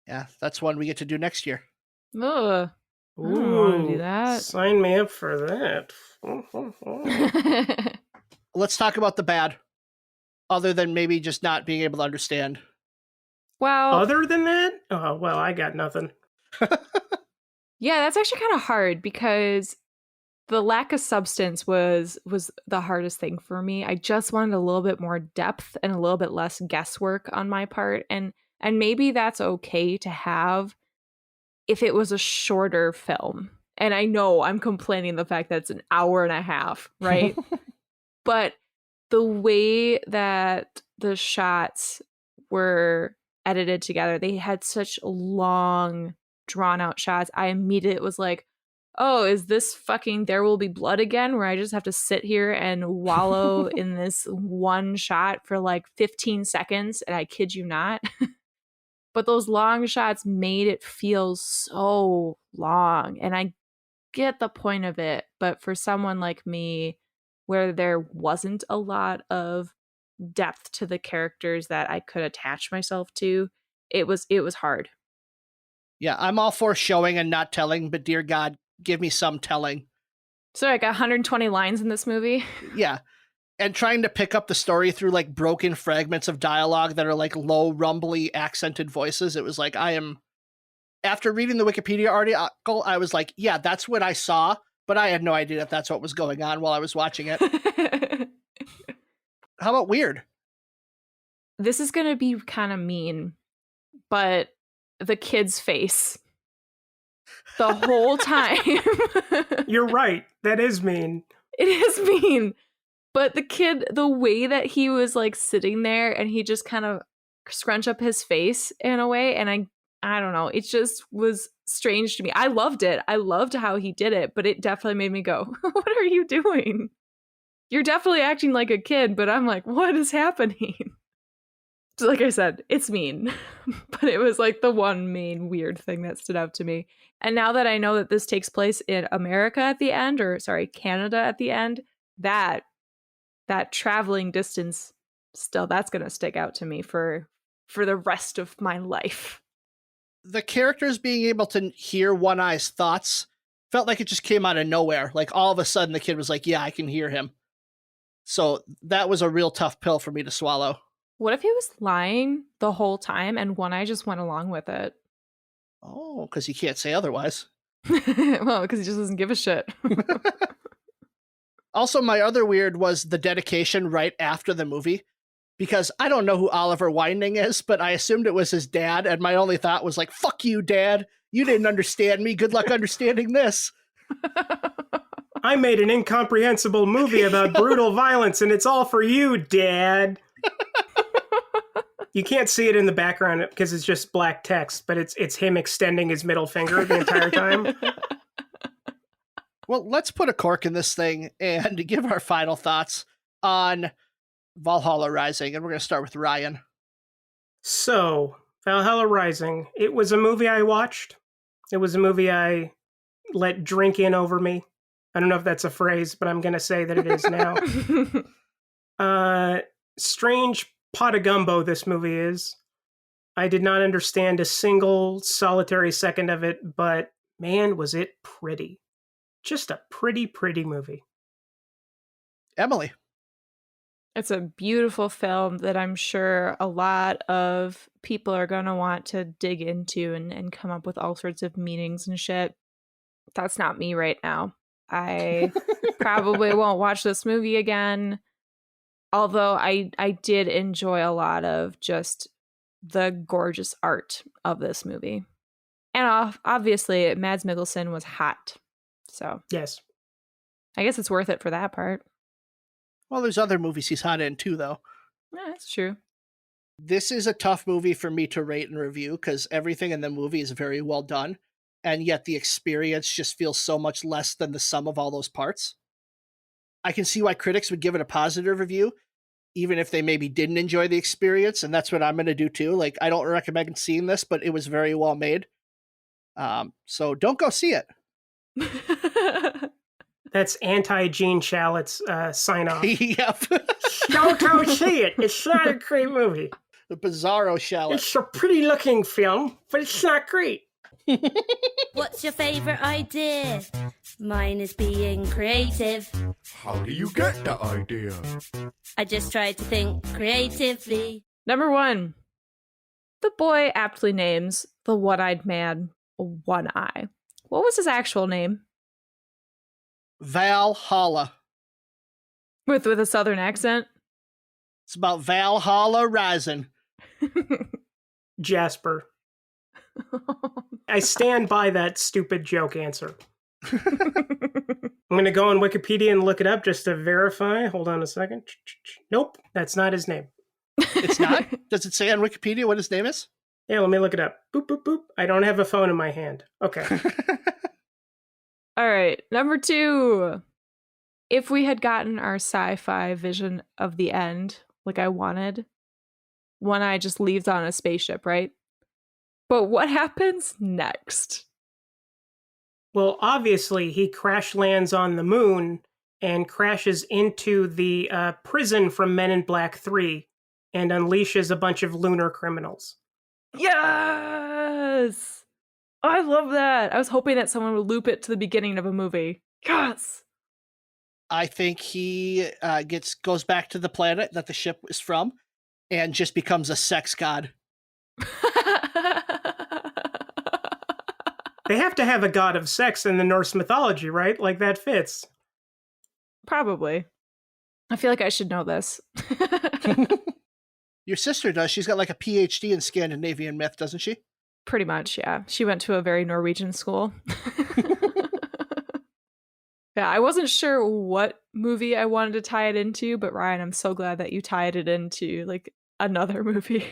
Yeah, that's one we get to do next year. Ugh. I don't want to do that. Sign me up for that. Let's talk about the bad, other than maybe just not being able to understand. Well, other than that? Oh, well, I got nothing. Yeah, that's actually kind of hard because the lack of substance was the hardest thing for me. I just wanted a little bit more depth and a little bit less guesswork on my part. And maybe that's okay to have if it was a shorter film. And I know I'm complaining the fact that it's an hour and a half, right? But the way that the shots were edited together, they had such long, drawn out shots. I immediately was like, oh, is this fucking There Will Be Blood again, where I just have to sit here and wallow in this one shot for like 15 seconds? And I kid you not. But those long shots made it feel so long. And I get the point of it. But for someone like me, where there wasn't a lot of depth to the characters that I could attach myself to, it was hard. Yeah, I'm all for showing and not telling, but dear God, give me some telling. So I got 120 lines in this movie. Yeah. And trying to pick up the story through like broken fragments of dialogue that are like low, rumbly, accented voices. It was like, after reading the Wikipedia article, I was like, yeah, that's what I saw, but I had no idea if that's what was going on while I was watching it. How about weird? This is going to be kind of mean, but the kid's face the whole time. You're right. That is mean. It is mean. But the kid, the way that he was like sitting there and he just kind of scrunched up his face in a way. And I don't know. It just was strange to me. I loved it. I loved how he did it, but it definitely made me go, what are you doing? You're definitely acting like a kid, but I'm like, what is happening? So like I said, it's mean, but it was like the one main weird thing that stood out to me. And now that I know that this takes place in America at the end, or sorry, Canada at the end, that traveling distance still, that's going to stick out to me for the rest of my life. The characters being able to hear One Eye's thoughts felt like it just came out of nowhere. Like all of a sudden the kid was like, yeah, I can hear him. So that was a real tough pill for me to swallow. What if he was lying the whole time and One Eye just went along with it? Oh, because he can't say otherwise. Well, because he just doesn't give a shit. Also, my other weird was the dedication right after the movie, because I don't know who Oliver Winding is, but I assumed it was his dad, and my only thought was like, fuck you, Dad. You didn't understand me. Good luck understanding this. I made an incomprehensible movie about brutal violence, and it's all for you, Dad. You can't see it in the background because it's just black text, but it's him extending his middle finger the entire time. Well, let's put a cork in this thing and give our final thoughts on Valhalla Rising, and we're going to start with Ryan. So, Valhalla Rising, it was a movie I watched. It was a movie I let drink in over me. I don't know if that's a phrase, but I'm going to say that it is now. Strange pot of gumbo this movie is. I did not understand a single solitary second of it, but Man, was it pretty. Just a pretty, pretty movie. Emily. It's a beautiful film that I'm sure a lot of people are going to want to dig into and come up with all sorts of meanings and shit. That's not me right now. I probably won't watch this movie again. Although I did enjoy a lot of just the gorgeous art of this movie. And obviously, Mads Mikkelsen was hot. So, yes. I guess it's worth it for that part. Well, there's other movies he's hot in too, though. Yeah, that's true. This is a tough movie for me to rate and review because everything in the movie is very well done. And yet the experience just feels so much less than the sum of all those parts. I can see why critics would give it a positive review, even if they maybe didn't enjoy the experience. And that's what I'm going to do too. Like, I don't recommend seeing this, but it was very well made. So don't go see it. That's anti-Gene Shalit's sign off. Yep. Don't go see it. It's not a great movie. The Bizarro Shalit. It's a pretty looking film, but it's not great. What's your favorite idea? Mine is being creative. How do you get the idea? I just try to think creatively. Number 1. The boy aptly names the one-eyed man One Eye. What was his actual name? Valhalla. With a southern accent? It's about Valhalla rising. Jasper. I stand by that stupid joke answer. I'm going to go on Wikipedia and look it up just to verify. Hold on a second. Nope, that's not his name. It's not? Does it say on Wikipedia what his name is? Yeah, let me look it up. Boop, boop, boop. I don't have a phone in my hand. Okay. All right, number 2. If we had gotten our sci-fi vision of the end, like I wanted, One Eye just leaves on a spaceship, right? But what happens next? Well, obviously, he crash lands on the moon and crashes into the prison from Men in Black 3 and unleashes a bunch of lunar criminals. Yes! Oh, I love that. I was hoping that someone would loop it to the beginning of a movie. Yes! I think he goes back to the planet that the ship is from and just becomes a sex god. They have to have a god of sex in the Norse mythology, right? Like, that fits. Probably. I feel like I should know this. Your sister does. She's got like a PhD in Scandinavian myth, doesn't she? Pretty much, yeah. She went to a very Norwegian school. Yeah, I wasn't sure what movie I wanted to tie it into, but Ryan, I'm so glad that you tied it into like another movie.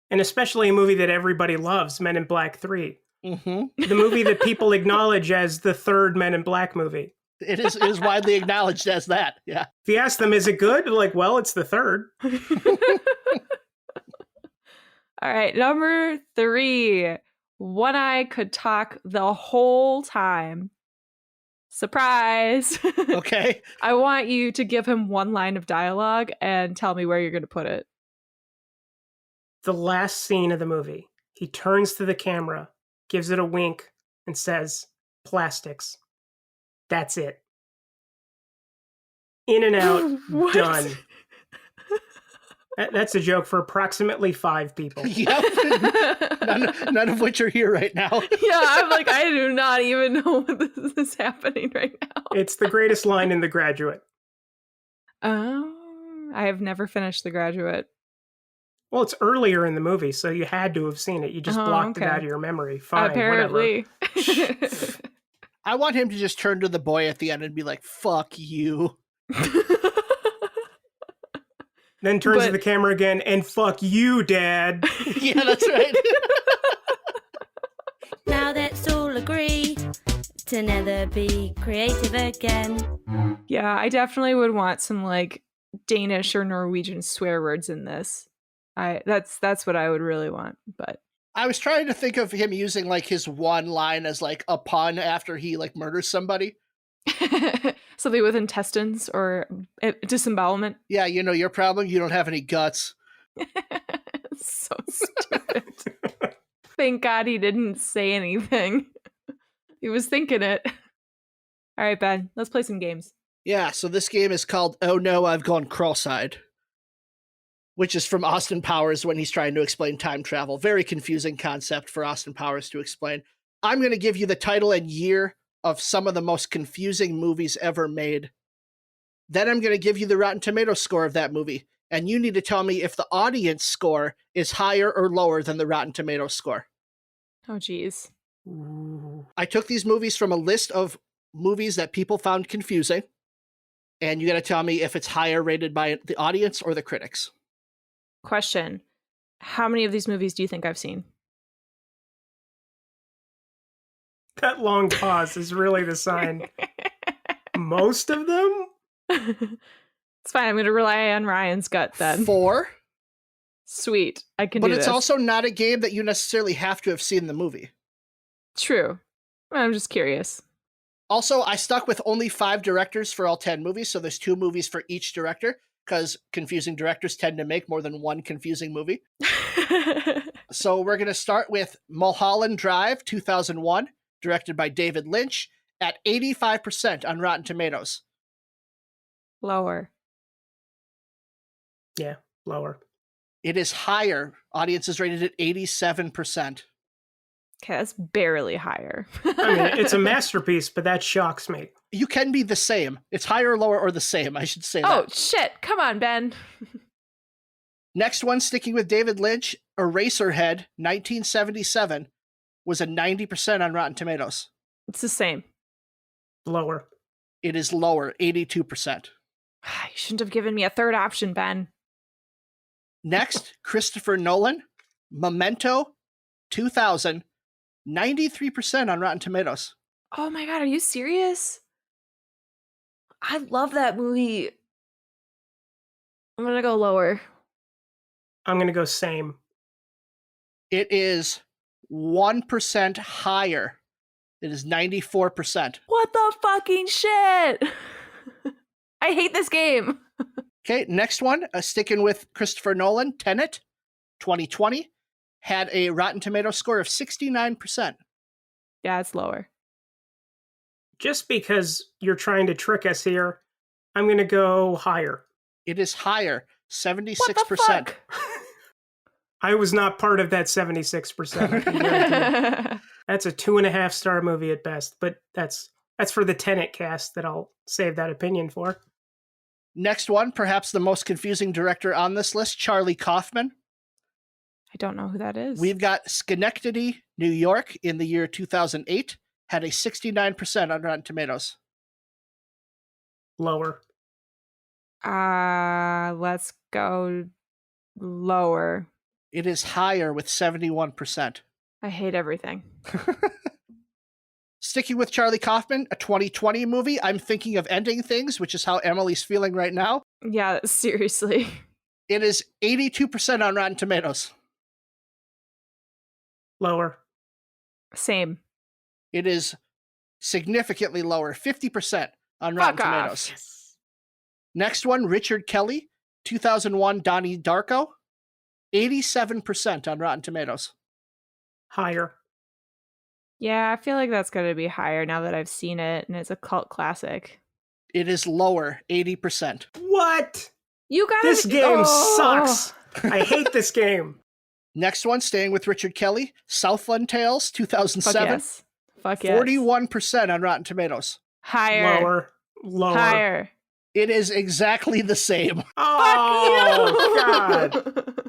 And especially a movie that everybody loves, Men in Black 3. Mm-hmm. The movie that people acknowledge as the third Men in Black movie. It is widely acknowledged as that, yeah. If you ask them, is it good? They're like, well, it's the third. All right, number 3. One Eye could talk the whole time. Surprise! Okay. I want you to give him one line of dialogue and tell me where you're going to put it. The last scene of the movie, he turns to the camera, gives it a wink, and says, plastics. That's it. In and out, What? done. That's a joke for approximately 5 people. Yep. None of which are here right now. Yeah, I'm like, I do not even know what this is happening right now. It's the greatest line in The Graduate. Oh, I have never finished The Graduate. Well, it's earlier in the movie, so you had to have seen it. You just blocked it out of your memory. Fine, apparently. Whatever. I want him to just turn to the boy at the end and be like, fuck you. Then turns to the camera again and fuck you, Dad. Yeah, that's right. Now let's all agree to never be creative again. Yeah, I definitely would want some like Danish or Norwegian swear words in this. That's what I would really want, but I was trying to think of him using like his one line as like a pun after he like murders somebody. something with intestines or disembowelment. Yeah, you know your problem. You don't have any guts. So stupid. Thank God he didn't say anything. He was thinking it. All right, Ben, let's play some games. Yeah, so this game is called Oh No, I've Gone Cross-Eyed, which is from Austin Powers when he's trying to explain time travel. Very confusing concept for Austin Powers to explain. I'm going to give you the title and year of some of the most confusing movies ever made. Then I'm going to give you the Rotten Tomatoes score of that movie, and you need to tell me if the audience score is higher or lower than the Rotten Tomatoes score. Oh, geez. I took these movies from a list of movies that people found confusing, and you got to tell me if it's higher rated by the audience or the critics. Question. How many of these movies do you think I've seen? That long pause is really the sign. Most of them? It's fine. I'm going to rely on Ryan's gut then. 4. Sweet. I can do this. But it's also not a game that you necessarily have to have seen the movie. True. I'm just curious. Also, I stuck with only 5 directors for all 10 movies, so there's 2 movies for each director, because confusing directors tend to make more than one confusing movie. So we're going to start with Mulholland Drive, 2001, directed by David Lynch, at 85% on Rotten Tomatoes. Lower. Yeah, lower. It is higher. Audience is rated at 87%. Okay, that's barely higher. I mean, it's a masterpiece, but that shocks me. You can be the same. It's higher, lower, or the same, I should say Oh, that. shit. Come on, Ben. Next one, sticking with David Lynch, Eraserhead, 1977, was a 90% on Rotten Tomatoes. It's the same. Lower. It is lower, 82%. You shouldn't have given me a third option, Ben. Next, Christopher Nolan, Memento, 2000, 93% on Rotten Tomatoes. Oh my god, are you serious? I love that movie. I'm gonna go lower. I'm going to go same. It is 1% higher. It is 94%. What the fucking shit? I hate this game. Okay, next one, sticking with Christopher Nolan, Tenet, 2020, had a Rotten Tomatoes score of 69%. Yeah, it's lower. Just because you're trying to trick us here, I'm going to go higher. It is higher, 76%. What the fuck? I was not part of that 76%. I can guarantee you. That's a 2.5-star movie at best, but that's for the Tenet cast that I'll save that opinion for. Next one, perhaps the most confusing director on this list, Charlie Kaufman. I don't know who that is. We've got Schenectady, New York, in the year 2008, had a 69% on Rotten Tomatoes. Lower. Let's go lower. It is higher with 71%. I hate everything. Sticking with Charlie Kaufman, a 2020 movie, I'm Thinking of Ending Things, which is how Emily's feeling right now. Yeah, seriously. It is 82% on Rotten Tomatoes. Lower. Same. It is significantly lower, 50% on Rotten Fuck off. Tomatoes. Yes. Next one, Richard Kelly, 2001 Donnie Darko, 87% on Rotten Tomatoes. Higher. Yeah, I feel like that's going to be higher now that I've seen it, and it's a cult classic. It is lower, 80%. What? You got This game sucks. I hate this game. Next one, staying with Richard Kelly, Southland Tales, 2007. Fuck yes. 41% on Rotten Tomatoes. Higher. Lower. Higher. It is exactly the same. Oh, God.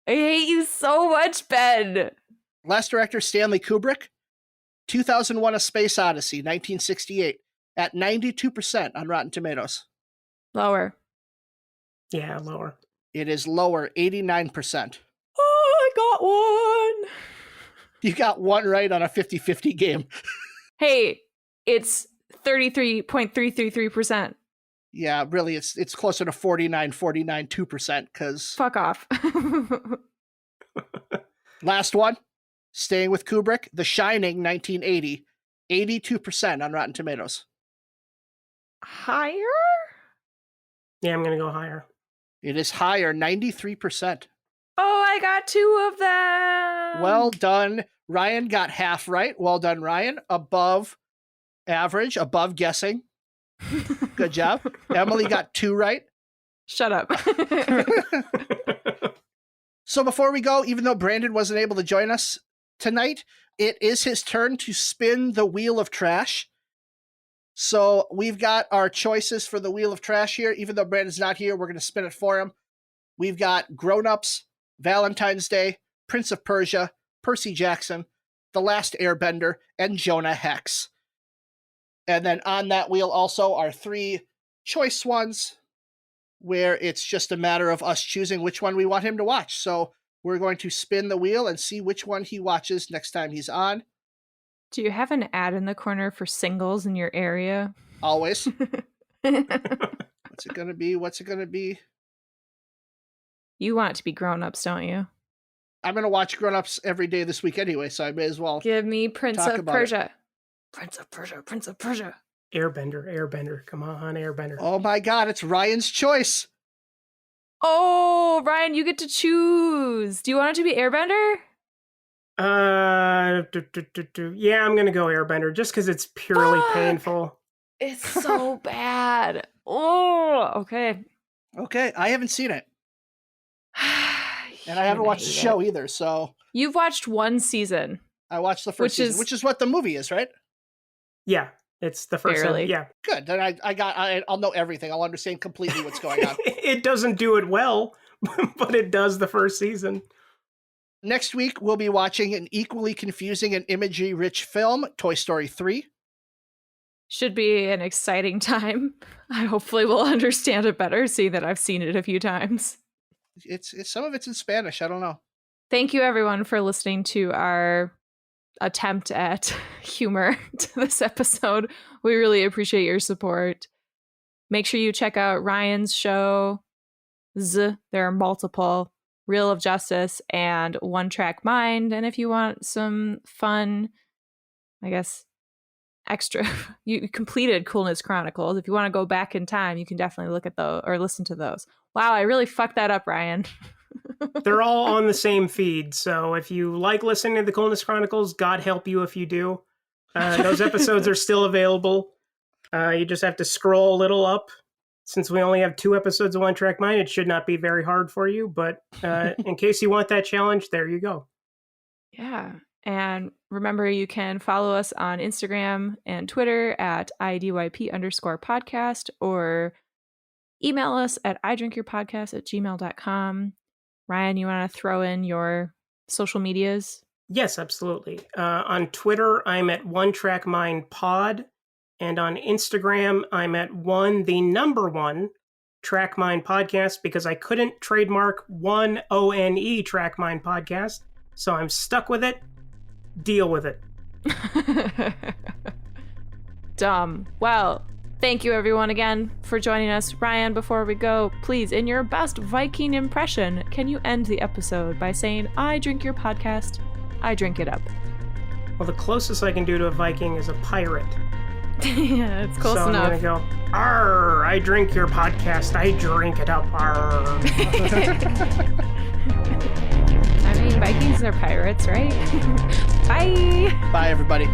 I hate you so much, Ben. Last director, Stanley Kubrick, 2001 A Space Odyssey, 1968, at 92% on Rotten Tomatoes. Lower. Yeah, lower. It is lower, 89%. Oh, I got one. You got one right on a 50-50 game. Hey, it's 33.333%. Yeah, really, it's closer to 2%, because... Fuck off. Last one, staying with Kubrick, The Shining, 1980, 82% on Rotten Tomatoes. Higher? Yeah, I'm going to go higher. It is higher, 93%. Oh, I got 2 of them. Well done. Ryan got half right. Well done, Ryan. Above average, above guessing. Good job. Emily got 2 right. Shut up. So before we go, even though Brandon wasn't able to join us tonight, it is his turn to spin the wheel of trash. So we've got our choices for the wheel of trash here. Even though Brandon's not here, we're going to spin it for him. We've got Grown Ups, Valentine's Day, Prince of Persia, Percy Jackson, The Last Airbender, and Jonah Hex. And then on that wheel also are 3 choice ones where it's just a matter of us choosing which one we want him to watch. So we're going to spin the wheel and see which one he watches next time he's on. Do you have an ad in the corner for singles in your area? Always. What's it going to be? What's it going to be? You want it to be Grown Ups, don't you? I'm going to watch Grown Ups every day this week anyway, so I may as well. Give me Prince of Persia. It. Prince of Persia, Prince of Persia. Airbender. Come on, Airbender. Oh my God, it's Ryan's choice. Oh, Ryan, you get to choose. Do you want it to be Airbender? Yeah, I'm going to go Airbender just because it's purely painful. It's so bad. Oh, okay. Okay, I haven't seen it. And I haven't watched the show either, so. You've watched 1 season. I watched the first season, which is what the movie is, right? Yeah, it's the first Barely. season. Yeah. Good. Then I'll know everything. I'll understand completely what's going on. It doesn't do it well, but it does the first season. Next week, we'll be watching an equally confusing and imagery-rich film, Toy Story 3. Should be an exciting time. I hopefully will understand it better, seeing that I've seen it a few times. It's some of it's in Spanish. I don't know. Thank you, everyone, for listening to our attempt at humor to this episode. We really appreciate your support. Make sure you check out Ryan's show. There are multiple. Reel of Justice and One Track Mind. And if you want some fun, I guess, extra, you completed Coolness Chronicles. If you want to go back in time, you can definitely look at those or listen to those. Wow, I really fucked that up, Ryan. They're all on the same feed. So if you like listening to the Coolness Chronicles, God help you if you do. Those episodes are still available. You just have to scroll a little up. Since we only have 2 episodes of One Track Mind, it should not be very hard for you. But in case you want that challenge, there you go. Yeah. And remember, you can follow us on Instagram and Twitter at IDYP_podcast or email us at idrinkyourpodcast@gmail.com. Ryan, you want to throw in your social medias? Yes, absolutely. On Twitter, I'm at One Track Mind Pod. And on Instagram, I'm at 1 Track Mind Podcast because I couldn't trademark 1ONE Track Mind Podcast. So I'm stuck with it. Deal with it. Dumb. Well, thank you everyone again for joining us. Ryan, before we go, please, in your best Viking impression, can you end the episode by saying, I drink your podcast, I drink it up? Well, the closest I can do to a Viking is a pirate. Yeah, it's close enough. I'm gonna go, arr, I drink your podcast, I drink it up, arr. I mean, Vikings are pirates, right? Bye! Bye, everybody.